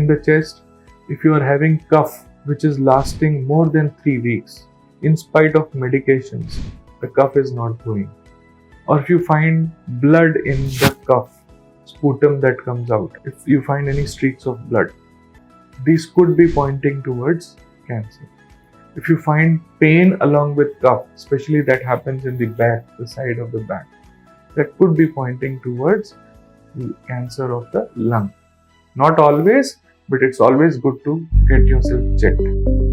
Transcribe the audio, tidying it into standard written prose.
the chest, if you are having cough which is lasting more than 3 weeks, in spite of medications, the cough is not going. Or if you find blood in the cough, sputum that comes out, if you find any streaks of blood, these could be pointing towards cancer. If you find pain along with cough, especially that happens in the back, the side of the back, that could be pointing towards cancer of the lung. Not always, but it's always good to get yourself checked.